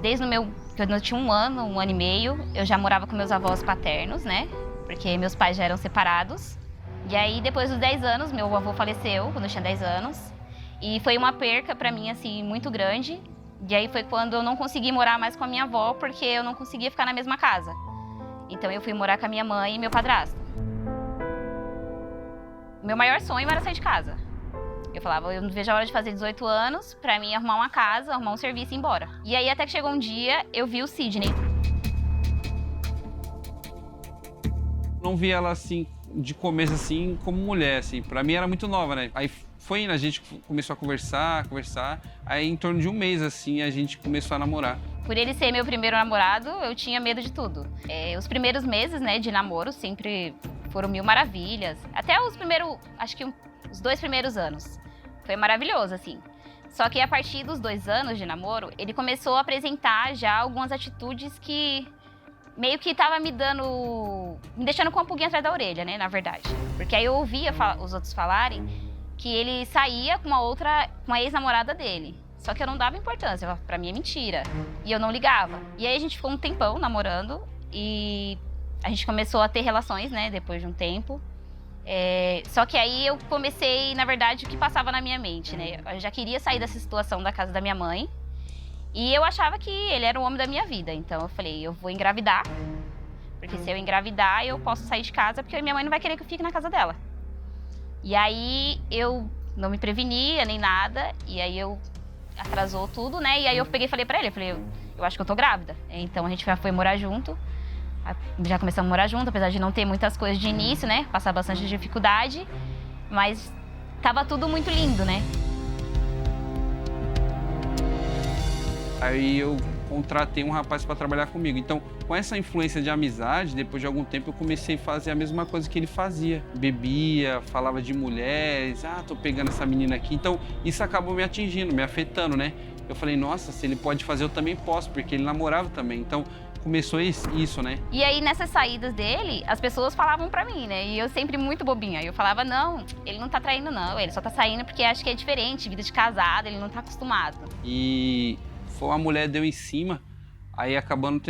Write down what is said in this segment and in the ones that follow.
Desde quando eu tinha 1 ano e meio, eu já morava com meus avós paternos, né? Porque meus pais já eram separados. E aí, depois dos 10 anos, meu avô faleceu, quando eu tinha 10 anos. E foi uma perca pra mim, assim, muito grande. E aí foi quando eu não consegui morar mais com a minha avó, porque eu não conseguia ficar na mesma casa. Então eu fui morar com a minha mãe e meu padrasto. Meu maior sonho era sair de casa. Eu falava, eu não vejo a hora de fazer 18 anos, pra mim arrumar uma casa, arrumar um serviço e ir embora. E aí até que chegou um dia, eu vi o Sidney. Não vi ela assim, de começo assim, como mulher, assim. Pra mim era muito nova, né? Aí foi indo, a gente começou a conversar. Aí em torno de 1 mês, assim, a gente começou a namorar. Por ele ser meu primeiro namorado, eu tinha medo de tudo. Os primeiros meses, né, de namoro sempre foram 1000 maravilhas. Até os os 2 primeiros anos. Foi maravilhoso, assim. Só que a partir dos 2 anos de namoro, ele começou a apresentar já algumas atitudes que meio que tava me deixando com uma pulguinha atrás da orelha, né, na verdade. Porque aí eu ouvia os outros falarem que ele saía com uma ex-namorada dele. Só que eu não dava importância, pra mim é mentira. E eu não ligava. E aí a gente ficou um tempão namorando e a gente começou a ter relações, né, depois de um tempo. Só que aí eu comecei, na verdade, o que passava na minha mente, né? Eu já queria sair dessa situação da casa da minha mãe. E eu achava que ele era o homem da minha vida. Então eu falei, eu vou engravidar. Porque se eu engravidar, eu posso sair de casa, porque minha mãe não vai querer que eu fique na casa dela. E aí eu não me prevenia nem nada. E aí atrasou tudo, né? E aí eu peguei e falei pra ele, eu acho que eu tô grávida. Então a gente foi morar junto. Já começamos a morar junto, apesar de não ter muitas coisas de início, né? Passar bastante dificuldade. Mas tava tudo muito lindo, né? Aí eu contratei um rapaz para trabalhar comigo. Então, com essa influência de amizade, depois de algum tempo eu comecei a fazer a mesma coisa que ele fazia. Bebia, falava de mulheres, tô pegando essa menina aqui. Então, isso acabou me atingindo, me afetando, né? Eu falei, nossa, se ele pode fazer, eu também posso, porque ele namorava também. Então, começou isso, né? E aí, nessas saídas dele, as pessoas falavam pra mim, né? E eu sempre muito bobinha. Eu falava, não, ele não tá traindo, não. Ele só tá saindo porque acha que é diferente, vida de casado, ele não tá acostumado. E foi uma mulher deu em cima, aí acabando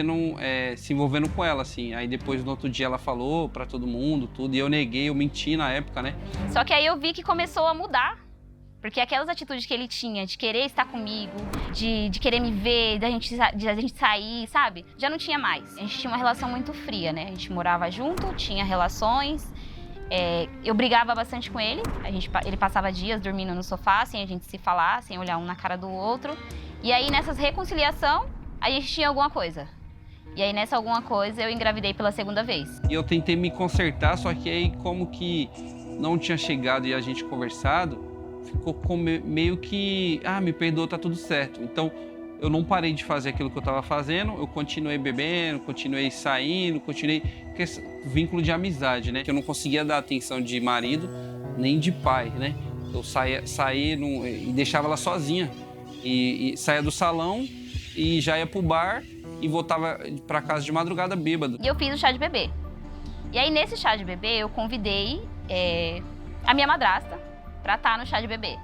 se envolvendo com ela, assim. Aí depois, no outro dia, ela falou pra todo mundo, tudo, e eu neguei, eu menti na época, né? Só que aí eu vi que começou a mudar. Porque aquelas atitudes que ele tinha de querer estar comigo, de querer me ver, de a gente sair, sabe? Já não tinha mais. A gente tinha uma relação muito fria, né? A gente morava junto, tinha relações. Eu brigava bastante com ele. Ele passava dias dormindo no sofá, sem a gente se falar, sem olhar um na cara do outro. E aí, nessas reconciliação, a gente tinha alguma coisa. E aí, nessa alguma coisa, eu engravidei pela 2ª vez. E eu tentei me consertar, só que aí, como que não tinha chegado e a gente conversado, ficou meio que, me perdoa, tá tudo certo. Então, eu não parei de fazer aquilo que eu tava fazendo, eu continuei bebendo, continuei saindo, continuei com esse vínculo de amizade, né? Que eu não conseguia dar atenção de marido, nem de pai, né? Eu saía e deixava ela sozinha. E saía do salão e já ia pro bar e voltava pra casa de madrugada bêbado. E eu fiz o chá de bebê. E aí, nesse chá de bebê, eu convidei a minha madrasta pra estar no chá de bebê.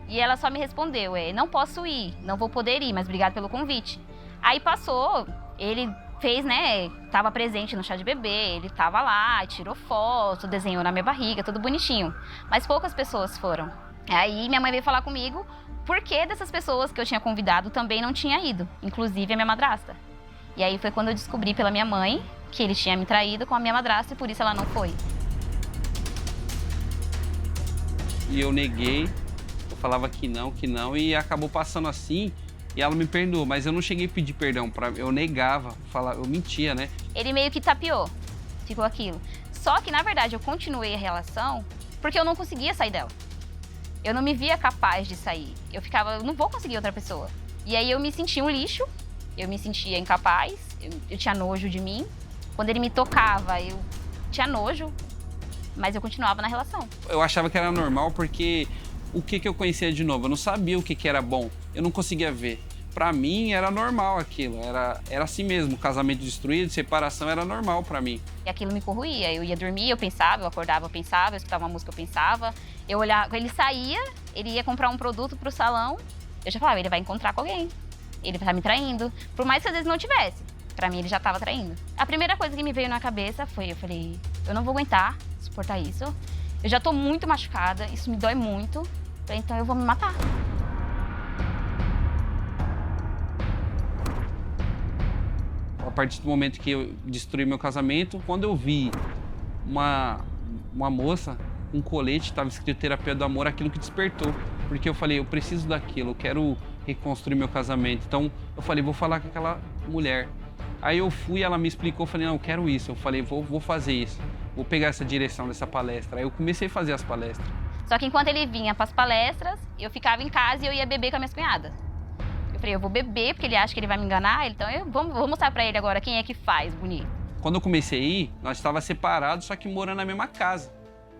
E ela só me respondeu, não posso ir, não vou poder ir, mas obrigado pelo convite. Aí passou, ele fez, né, tava presente no chá de bebê, ele tava lá, tirou foto, desenhou na minha barriga, tudo bonitinho. Mas poucas pessoas foram. Aí minha mãe veio falar comigo, por que dessas pessoas que eu tinha convidado também não tinha ido, inclusive a minha madrasta. E aí foi quando eu descobri pela minha mãe que ele tinha me traído com a minha madrasta e por isso ela não foi. E eu neguei, eu falava que não, e acabou passando assim, e ela me perdoou. Mas eu não cheguei a pedir perdão, eu negava, eu mentia, né? Ele meio que tapeou, ficou aquilo. Só que, na verdade, eu continuei a relação porque eu não conseguia sair dela. Eu não me via capaz de sair. Eu não vou conseguir outra pessoa. E aí eu me sentia um lixo, eu me sentia incapaz, eu tinha nojo de mim. Quando ele me tocava, eu tinha nojo, mas eu continuava na relação. Eu achava que era normal porque o que eu conhecia de novo? Eu não sabia o que era bom, eu não conseguia ver. Pra mim era normal aquilo, era assim mesmo, casamento destruído, separação era normal pra mim. E aquilo me corroía, eu ia dormir, eu pensava, eu acordava, eu pensava, eu escutava uma música, eu pensava. Eu olhava, ele saía, ele ia comprar um produto pro salão, eu já falava, ele vai encontrar com alguém. ele tá me traindo. Por mais que às vezes não tivesse, pra mim ele já tava traindo. A primeira coisa que me veio na cabeça foi, eu falei, eu não vou aguentar suportar isso. Eu já tô muito machucada, isso me dói muito, então eu vou me matar. A partir do momento que eu destruí meu casamento, quando eu vi uma moça, um colete, estava escrito terapia do amor, aquilo que despertou. Porque eu falei, eu preciso daquilo, eu quero reconstruir meu casamento. Então eu falei, vou falar com aquela mulher. Aí eu fui, ela me explicou, eu falei, não, eu quero isso. Eu falei, vou fazer isso, vou pegar essa direção dessa palestra. Aí eu comecei a fazer as palestras. Só que enquanto ele vinha para as palestras, eu ficava em casa e eu ia beber com as minhas cunhadas. Eu falei, eu vou beber porque ele acha que ele vai me enganar, então eu vou mostrar para ele agora quem é que faz bonito. Quando eu comecei a ir, nós estávamos separados, só que morando na mesma casa,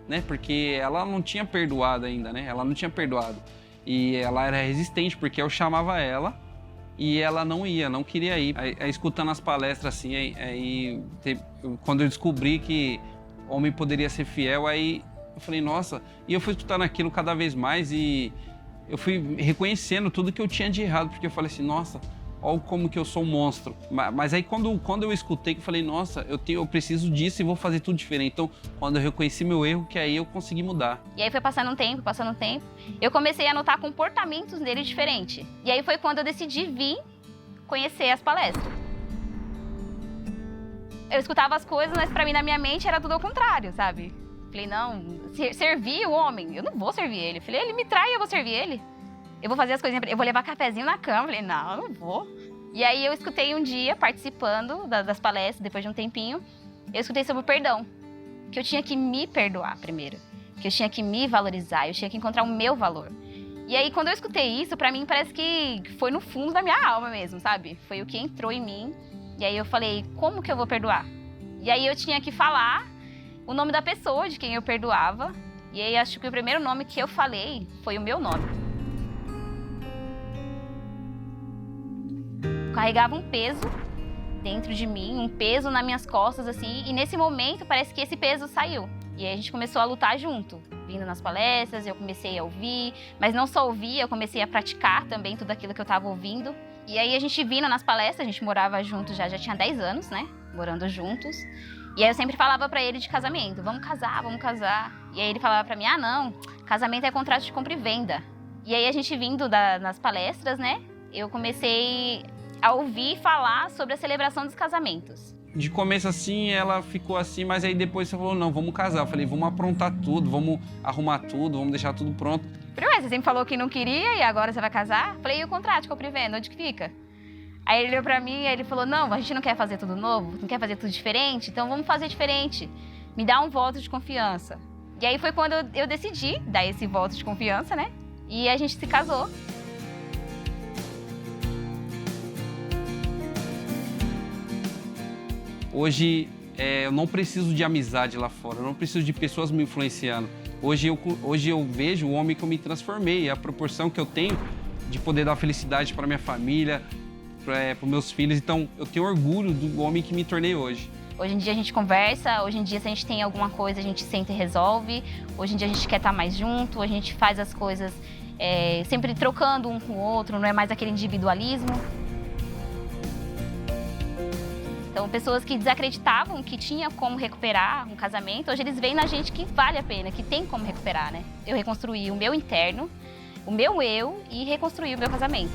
né? Porque ela não tinha perdoado ainda, né? Ela não tinha perdoado. E ela era resistente, porque eu chamava ela e ela não ia, não queria ir. Aí escutando as palestras assim, quando eu descobri que homem poderia ser fiel, aí eu falei, nossa, e eu fui escutando aquilo cada vez mais e eu fui reconhecendo tudo que eu tinha de errado, porque eu falei assim, nossa, olha como que eu sou um monstro. Mas aí quando eu escutei, que eu falei, nossa, eu preciso disso e vou fazer tudo diferente. Então, quando eu reconheci meu erro, que aí eu consegui mudar. E aí foi passando um tempo, eu comecei a notar comportamentos dele diferentes. E aí foi quando eu decidi vir conhecer as palestras. Eu escutava as coisas, mas pra mim, na minha mente, era tudo ao contrário, sabe? Falei, não, servir o homem, eu não vou servir ele. Falei, ele me trai, eu vou servir ele. Eu vou fazer as coisinhas, eu vou levar cafezinho na cama. Falei, não, eu não vou. E aí eu escutei um dia, participando das palestras, depois de um tempinho, eu escutei sobre o perdão. Que eu tinha que me perdoar primeiro. Que eu tinha que me valorizar, eu tinha que encontrar o meu valor. E aí quando eu escutei isso, pra mim parece que foi no fundo da minha alma mesmo, sabe? Foi o que entrou em mim. E aí eu falei, como que eu vou perdoar? E aí eu tinha que falar o nome da pessoa de quem eu perdoava. E aí acho que o primeiro nome que eu falei foi o meu nome. Carregava um peso dentro de mim, um peso nas minhas costas, assim, e nesse momento parece que esse peso saiu. E aí a gente começou a lutar junto, vindo nas palestras, eu comecei a ouvir, mas não só ouvir, eu comecei a praticar também tudo aquilo que eu estava ouvindo. E aí a gente vindo nas palestras, a gente morava junto já tinha 10 anos, né, morando juntos. E aí eu sempre falava pra ele de casamento, vamos casar, vamos casar. E aí ele falava pra mim, ah não, casamento é contrato de compra e venda. E aí a gente vindo nas palestras, né, eu comecei a ouvir falar sobre a celebração dos casamentos. De começo assim, ela ficou assim, mas aí depois você falou, não, vamos casar. Eu falei, vamos aprontar tudo, vamos arrumar tudo, vamos deixar tudo pronto. Primeiro, você sempre falou que não queria e agora você vai casar? Falei, e o contrato de compra e venda, onde que fica? Aí ele olhou pra mim e ele falou, não, a gente não quer fazer tudo novo, não quer fazer tudo diferente, então vamos fazer diferente. Me dá um voto de confiança. E aí foi quando eu decidi dar esse voto de confiança, né? E a gente se casou. Hoje, eu não preciso de amizade lá fora, eu não preciso de pessoas me influenciando. Hoje eu vejo o homem que eu me transformei, a proporção que eu tenho de poder dar felicidade para minha família, para os meus filhos. Então, eu tenho orgulho do homem que me tornei hoje. Hoje em dia a gente conversa, hoje em dia se a gente tem alguma coisa a gente senta e resolve. Hoje em dia a gente quer estar mais junto, a gente faz as coisas sempre trocando um com o outro, não é mais aquele individualismo. Então, pessoas que desacreditavam que tinha como recuperar um casamento, hoje eles veem na gente que vale a pena, que tem como recuperar, né? Eu reconstruí o meu interno, o meu eu e reconstruí o meu casamento.